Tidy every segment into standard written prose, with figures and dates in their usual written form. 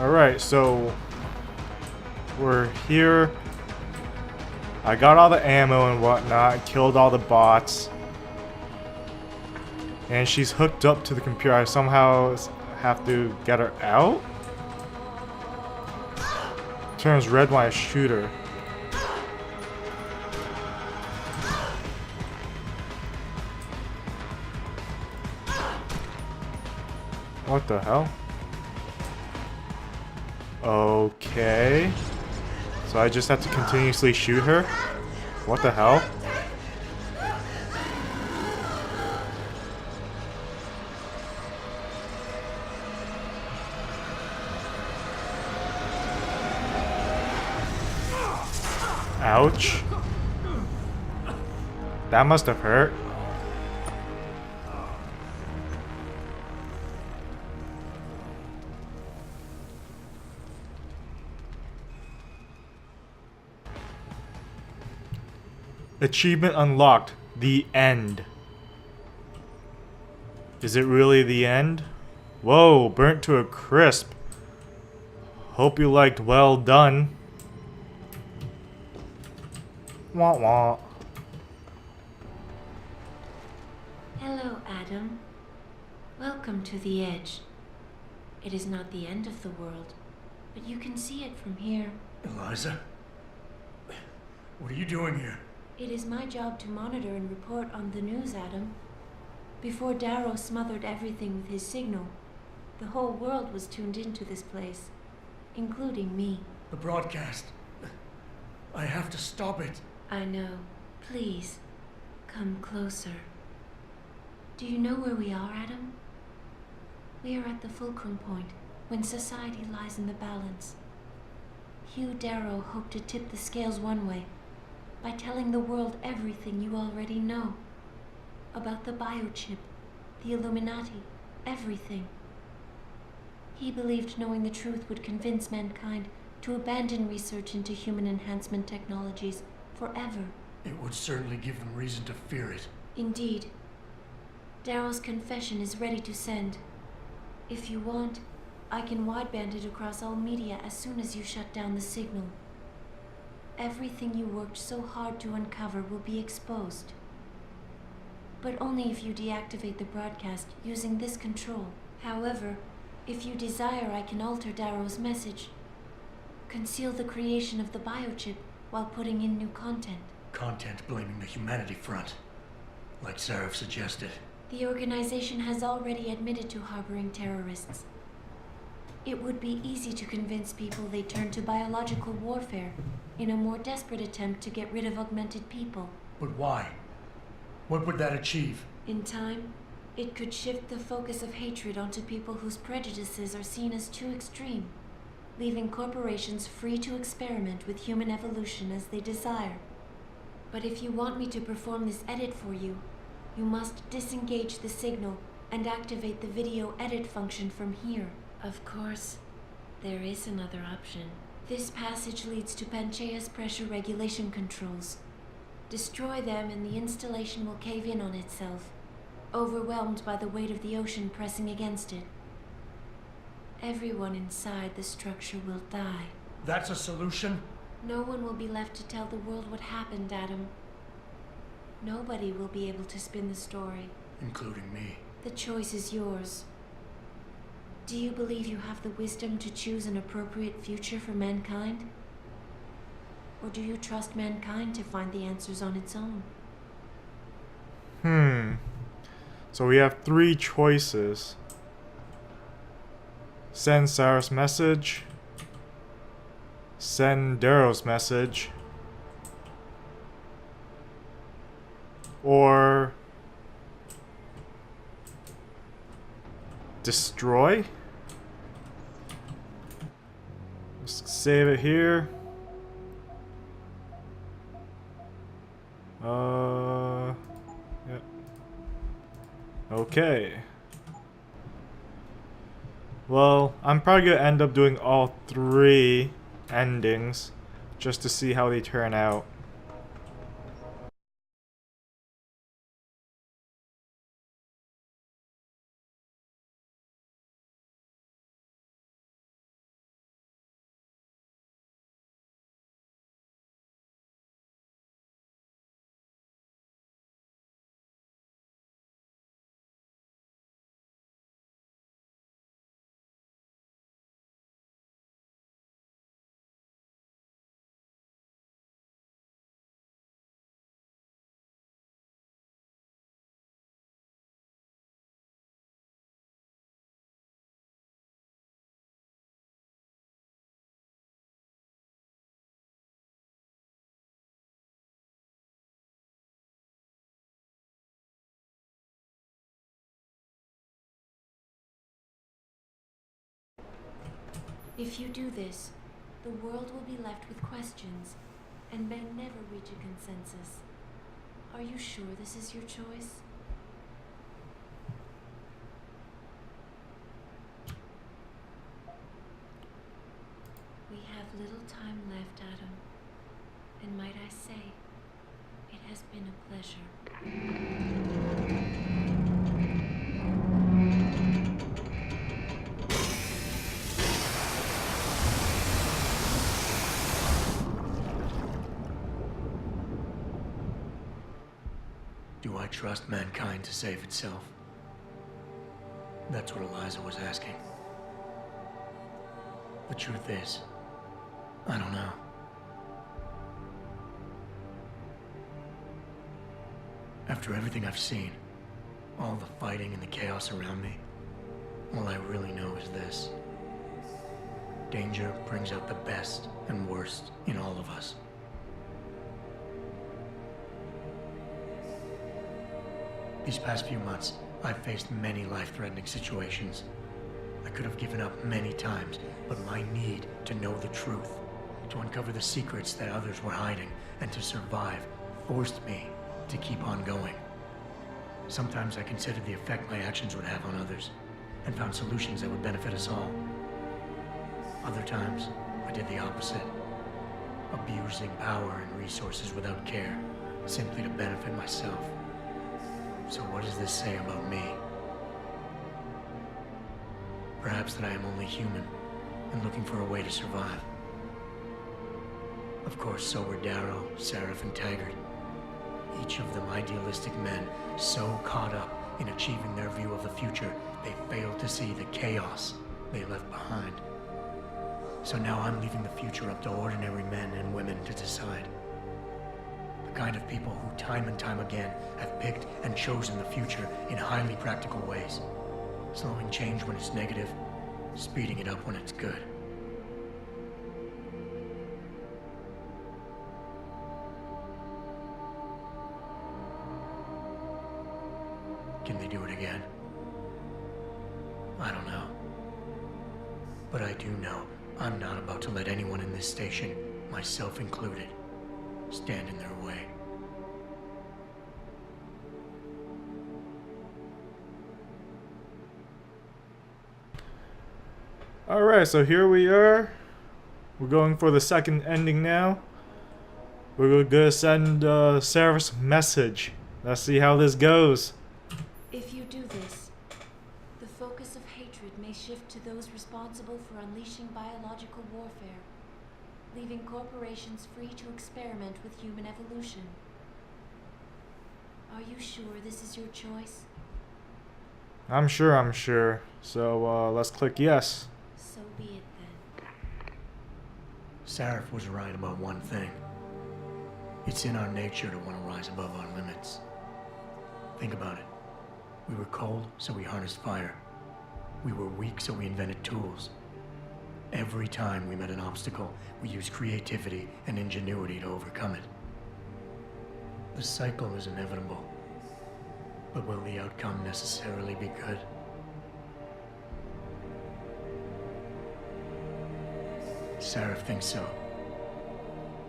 Alright, so we're here. I got all the ammo and whatnot, killed all the bots. And she's hooked up to the computer. I somehow have to get her out? Turns red when I shoot her. What the hell? Okay. So I just have to continuously shoot her? What the hell? Ouch. That must have hurt. Achievement unlocked. The end. Is it really the end? Whoa, burnt to a crisp. Hope you liked well done. Wah wah. Hello, Adam. Welcome to the edge. It is not the end of the world, but you can see it from here. Eliza? What are you doing here? It is my job to monitor and report on the news, Adam. Before Darrow smothered everything with his signal, the whole world was tuned into this place, including me. The broadcast. I have to stop it. I know. Please, come closer. Do you know where we are, Adam? We are at the fulcrum point, when society lies in the balance. Hugh Darrow hoped to tip the scales one way, by telling the world everything you already know. About the biochip, the Illuminati, everything. He believed knowing the truth would convince mankind to abandon research into human enhancement technologies forever. It would certainly give them reason to fear it. Indeed. Darrow's confession is ready to send. If you want, I can wideband it across all media as soon as you shut down the signal. Everything you worked so hard to uncover will be exposed. But only if you deactivate the broadcast using this control. However, if you desire, I can alter Darrow's message. Conceal the creation of the biochip while putting in new content. Content blaming the humanity front, like Sarah suggested. The organization has already admitted to harboring terrorists. It would be easy to convince people they turn to biological warfare in a more desperate attempt to get rid of augmented people. But why? What would that achieve? In time, it could shift the focus of hatred onto people whose prejudices are seen as too extreme, leaving corporations free to experiment with human evolution as they desire. But if you want me to perform this edit for you, you must disengage the signal and activate the video edit function from here. Of course, there is another option. This passage leads to Panchaea's pressure regulation controls. Destroy them and the installation will cave in on itself, overwhelmed by the weight of the ocean pressing against it. Everyone inside the structure will die. That's a solution? No one will be left to tell the world what happened, Adam. Nobody will be able to spin the story. Including me. The choice is yours. Do you believe you have the wisdom to choose an appropriate future for mankind? Or do you trust mankind to find the answers on its own? So we have three choices. Send Sarah's message. Send Darrow's message. Or destroy? Let's save it here. Yep. Okay. Well, I'm probably gonna end up doing all three endings just to see how they turn out. If you do this, the world will be left with questions and may never reach a consensus. Are you sure this is your choice? We have little time left, Adam. And might I say, it has been a pleasure. Do I trust mankind to save itself? That's what Eliza was asking. The truth is, I don't know. After everything I've seen, all the fighting and the chaos around me, all I really know is this. Danger brings out the best and worst in all of us. These past few months, I've faced many life-threatening situations. I could have given up many times, but my need to know the truth, to uncover the secrets that others were hiding, and to survive, forced me to keep on going. Sometimes I considered the effect my actions would have on others, and found solutions that would benefit us all. Other times, I did the opposite, abusing power and resources without care, simply to benefit myself. So what does this say about me? Perhaps that I am only human, and looking for a way to survive. Of course, so were Darrow, Seraph, and Taggart. Each of them idealistic men, so caught up in achieving their view of the future, they failed to see the chaos they left behind. So now I'm leaving the future up to ordinary men and women to decide. The kind of people who time and time again have picked and chosen the future in highly practical ways. Slowing change when it's negative, speeding it up when it's good. Can they do it again? I don't know. But I do know I'm not about to let anyone in this station, myself included, stand in their way. Alright, so here we are. We're going for the second ending now. We're gonna send Seraph's message. Let's see how this goes. If you do this, the focus of hatred may shift to those responsible for unleashing biological warfare, leaving corporations free to experiment with human evolution. Are you sure this is your choice? I'm sure. So let's click yes. So be it then. Seraph was right about one thing. It's in our nature to want to rise above our limits. Think about it. We were cold, so we harnessed fire. We were weak, so we invented tools. Every time we met an obstacle, we used creativity and ingenuity to overcome it. The cycle is inevitable. But will the outcome necessarily be good? Seraph thinks so.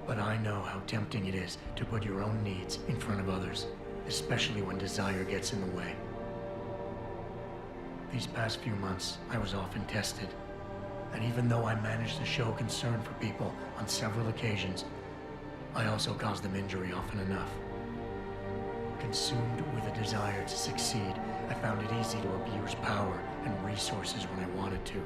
But I know how tempting it is to put your own needs in front of others, especially when desire gets in the way. These past few months, I was often tested. And even though I managed to show concern for people on several occasions, I also caused them injury often enough. Consumed with a desire to succeed, I found it easy to abuse power and resources when I wanted to.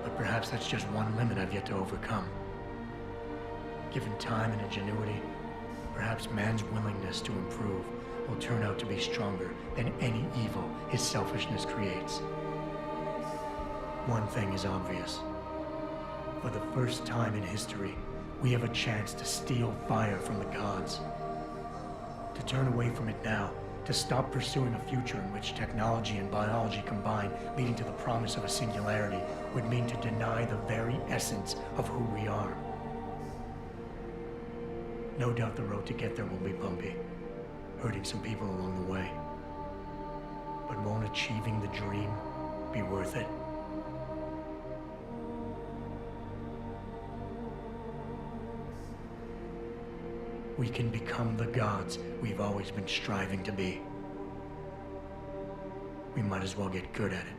But perhaps that's just one limit I've yet to overcome. Given time and ingenuity, perhaps man's willingness to improve will turn out to be stronger than any evil his selfishness creates. One thing is obvious. For the first time in history, we have a chance to steal fire from the gods. To turn away from it now, to stop pursuing a future in which technology and biology combine, leading to the promise of a singularity, would mean to deny the very essence of who we are. No doubt the road to get there will be bumpy, hurting some people along the way. But won't achieving the dream be worth it? We can become the gods we've always been striving to be. We might as well get good at it.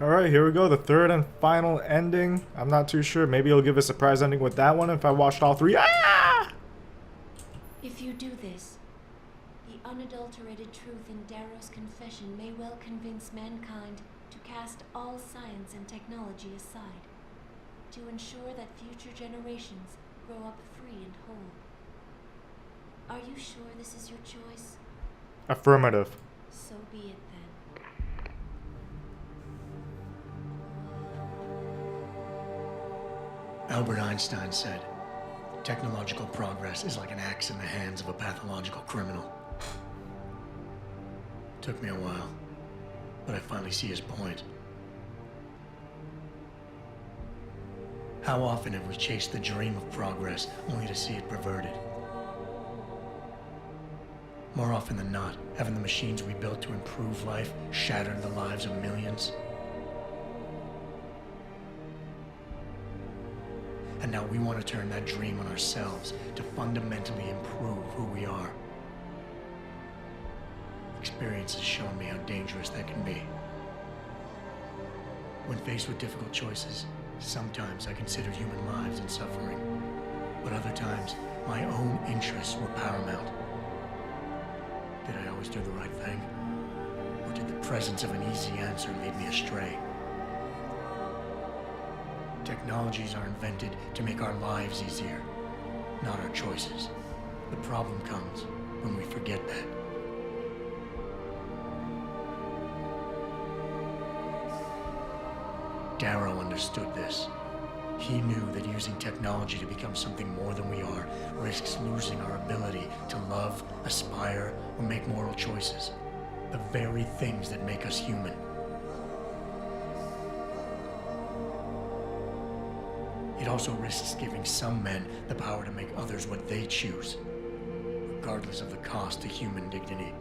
Alright, here we go, the third and final ending. I'm not too sure, maybe he'll give a surprise ending with that one if I watched all three. Ah! If you do this, the unadulterated truth in Darrow's confession may well convince mankind to cast all science and technology aside, to ensure that future generations grow up free and whole. Are you sure this is your choice? Affirmative. So be it then. Albert Einstein said, technological progress is like an axe in the hands of a pathological criminal. Took me a while, but I finally see his point. How often have we chased the dream of progress only to see it perverted? More often than not, haven't the machines we built to improve life shattered the lives of millions? And now we want to turn that dream on ourselves to fundamentally improve who we are. Experience has shown me how dangerous that can be. When faced with difficult choices, sometimes I considered human lives and suffering, but other times my own interests were paramount. Did I always do the right thing? Or did the presence of an easy answer lead me astray? Technologies are invented to make our lives easier, not our choices. The problem comes when we forget that. Darrow understood this. He knew that using technology to become something more than we are risks losing our ability to love, aspire, or make moral choices. The very things that make us human. It also risks giving some men the power to make others what they choose, regardless of the cost to human dignity.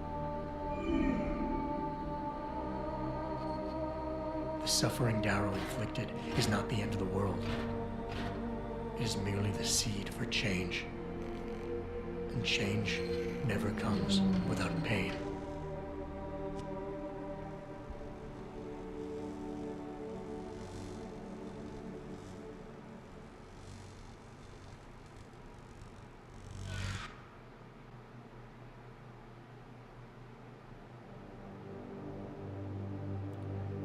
The suffering Darrow inflicted is not the end of the world. It is merely the seed for change. And change never comes without pain.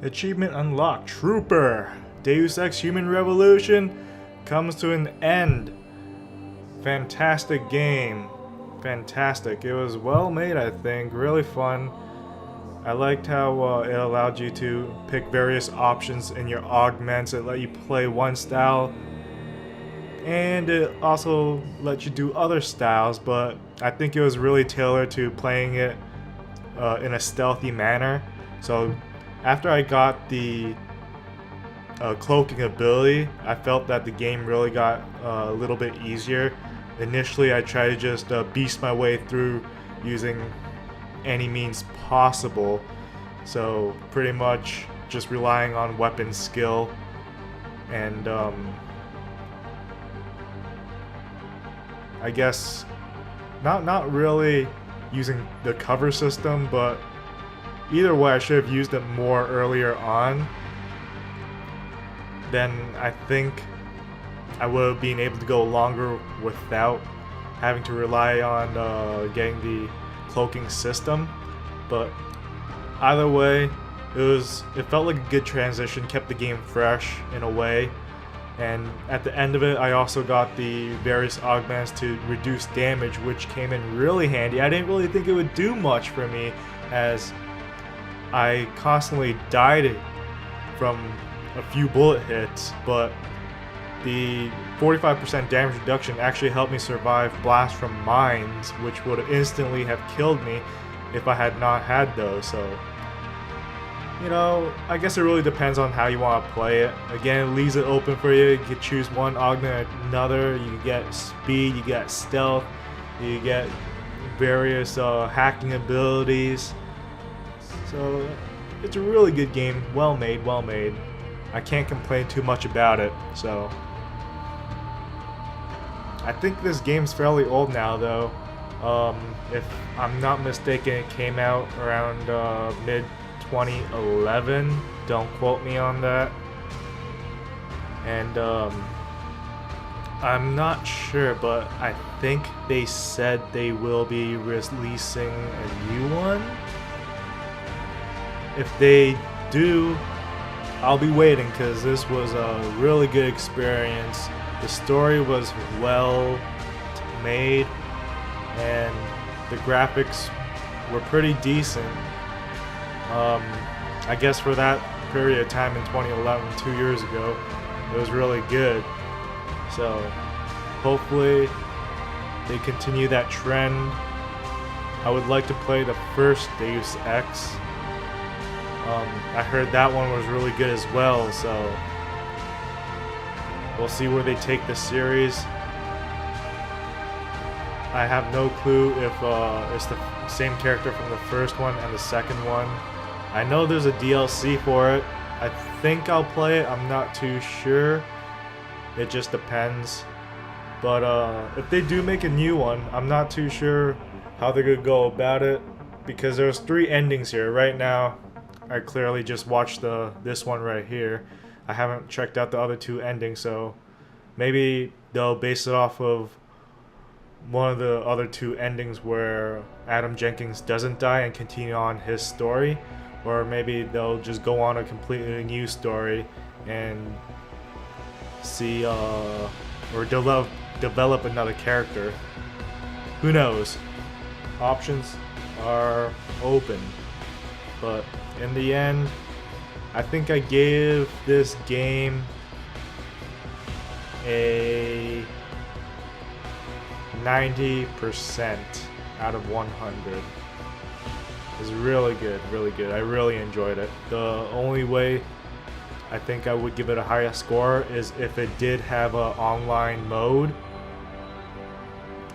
Achievement unlocked. Trooper. Deus Ex Human Revolution comes to an end. Fantastic game. Fantastic. It was well made, I think. Really fun. I liked how it allowed you to pick various options in your augments. It let you play one style. And it also let you do other styles, but I think it was really tailored to playing it in a stealthy manner. So after I got the cloaking ability, I felt that the game really got a little bit easier. Initially, I tried to just beast my way through using any means possible. So pretty much just relying on weapon skill and I guess not really using the cover system, but either way, I should have used it more earlier on. Then I think I would have been able to go longer without having to rely on getting the cloaking system. But either way, it felt like a good transition, kept the game fresh in a way. And at the end of it, I also got the various augments to reduce damage, which came in really handy. I didn't really think it would do much for me, as I constantly died from a few bullet hits, but the 45% damage reduction actually helped me survive blasts from mines, which would instantly have killed me. if I had not had those. So, you know, I guess it really depends on how you want to play it. Again, it leaves it open for you. You can choose one augment or another. You get speed, you get stealth, you get various hacking abilities. So it's a really good game. Well made, well made. I can't complain too much about it. So I think this game's fairly old now, though. If I'm not mistaken, it came out around mid 2011. Don't quote me on that. And I'm not sure, but I think they said they will be releasing a new one. If they do, I'll be waiting, because this was a really good experience. The story was well made, and the graphics were pretty decent. I guess for that period of time in 2011, 2 years ago, it was really good. So hopefully they continue that trend. I would like to play the first Deus Ex. I heard that one was really good as well, so we'll see where they take the series. I have no clue if it's the same character from the first one and the second one. I know there's a DLC for it. I think I'll play it. I'm not too sure. It just depends. But if they do make a new one, I'm not too sure how they're gonna go about it, because there's 3 endings here. Right now, I clearly just watched this one right here. I haven't checked out the other 2 endings, so maybe they'll base it off of one of the other 2 endings where Adam Jenkins doesn't die and continue on his story, or maybe they'll just go on a completely new story and see or develop another character. Who knows? Options are open, but in the end, I think I gave this game a 90% out of 100. It's really good, really good. I really enjoyed it. The only way I think I would give it a higher score is if it did have an online mode.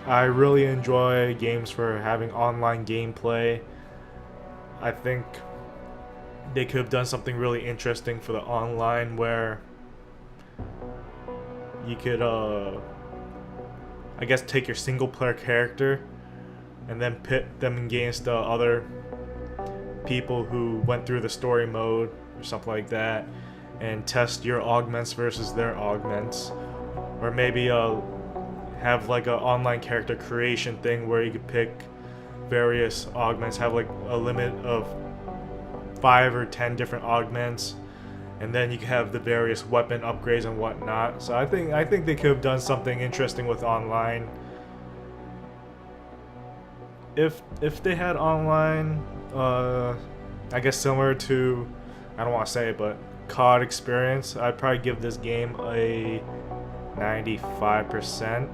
I really enjoy games for having online gameplay. I think they could have done something really interesting for the online, where you could I guess take your single player character and then pit them against other people who went through the story mode or something like that, and test your augments versus their augments. Or maybe have like an online character creation thing where you could pick various augments, have like a limit of 5 or 10 different augments, and then you can have the various weapon upgrades and whatnot. So I think they could have done something interesting with online. If they had online, I guess similar to, I don't want to say it, but COD experience, I'd probably give this game a 95%.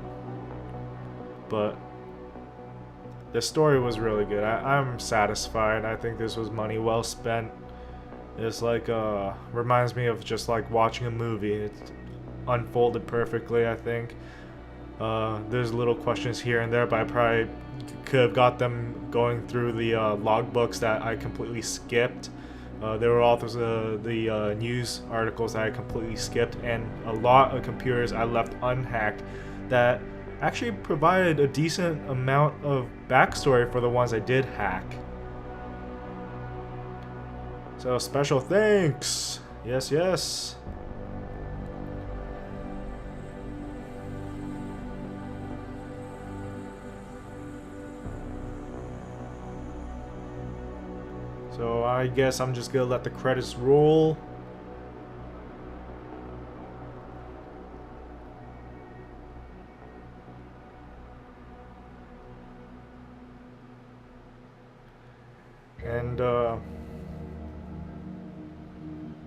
But the story was really good. I'm satisfied. I think this was money well spent. It's like reminds me of just like watching a movie. It's unfolded perfectly, I think. There's little questions here and there, but I probably could have got them going through the logbooks that I completely skipped. There were authors of the news articles that I completely skipped, and a lot of computers I left unhacked that actually provided a decent amount of backstory for the ones I did hack. So special thanks. Yes, yes. So I guess I'm just gonna let the credits roll. And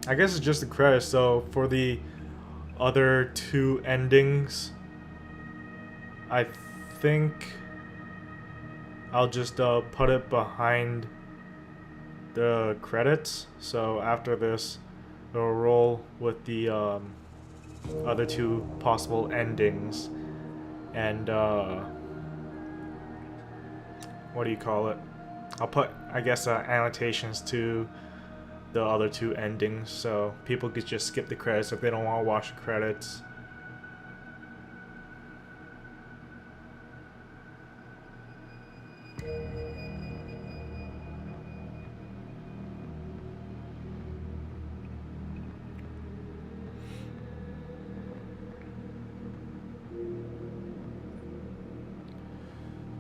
I guess it's just the credits. So for the other 2 endings, I think I'll just put it behind the credits. So after this, it'll roll with the other two possible endings. And what do you call it? I'll put, I guess, annotations to the other two endings, so people could just skip the credits if they don't want to watch the credits.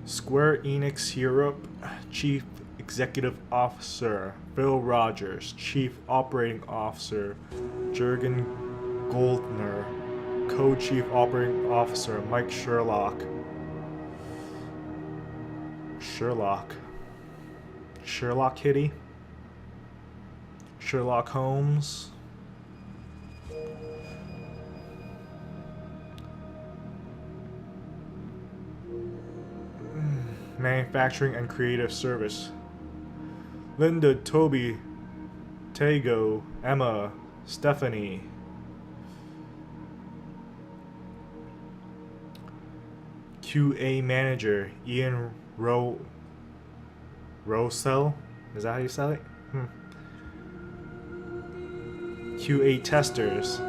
Square Enix Europe Chief Executive Officer Phil Rogers, Chief Operating Officer Jürgen Goldner, Co-Chief Operating Officer Mike Sherlock. Sherlock Kitty? Sherlock Holmes? Manufacturing and Creative Service. Linda, Toby, Tago, Emma, Stephanie. QA Manager, Ian Rosell? Is that how you say it? QA Testers,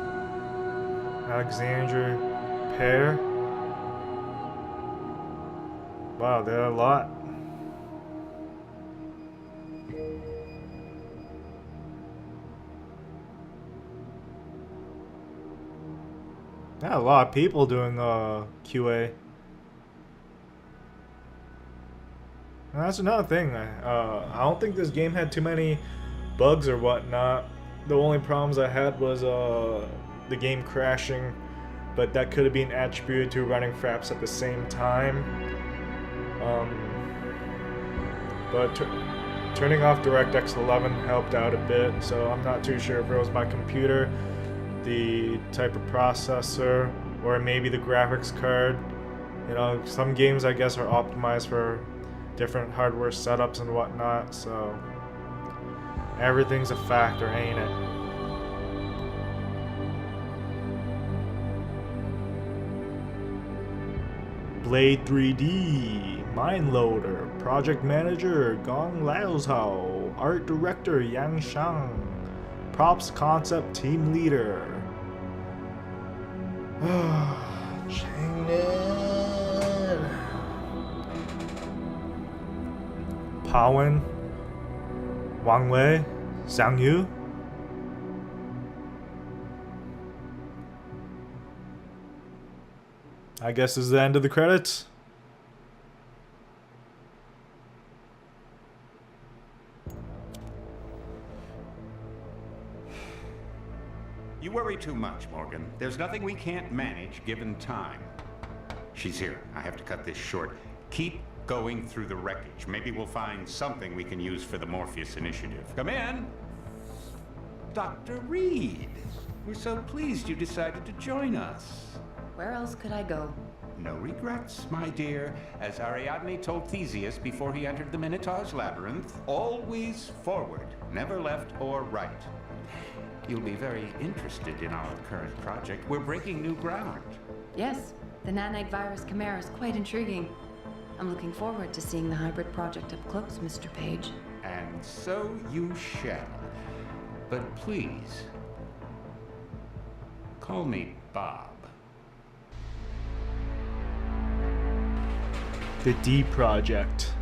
Alexandra Pear. Wow, there are a lot. There are a lot of people doing QA. And that's another thing. I don't think this game had too many bugs or whatnot. The only problems I had was the game crashing, but that could have been attributed to running fraps at the same time. But turning off DirectX 11 helped out a bit, so I'm not too sure if it was my computer, the type of processor, or maybe the graphics card. You know, some games I guess are optimized for different hardware setups and whatnot, so everything's a factor, ain't it? Blade 3D, Mindloader, Project Manager Gong Laozhao, Art Director Yang Shang, Props Concept Team Leader. Changnan. Pawen, Wang Wei, Zhang Yu. I guess this is the end of the credits. You worry too much, Morgan. There's nothing we can't manage given time. She's here. I have to cut this short. Keep going through the wreckage. Maybe we'll find something we can use for the Morpheus initiative. Come in. Dr. Reed. We're so pleased you decided to join us. Where else could I go? No regrets, my dear. As Ariadne told Theseus before he entered the Minotaur's labyrinth, always forward, never left or right. You'll be very interested in our current project. We're breaking new ground. Yes, the nanite virus chimera is quite intriguing. I'm looking forward to seeing the hybrid project up close, Mr. Page. And so you shall. But please, call me Bob. The D Project.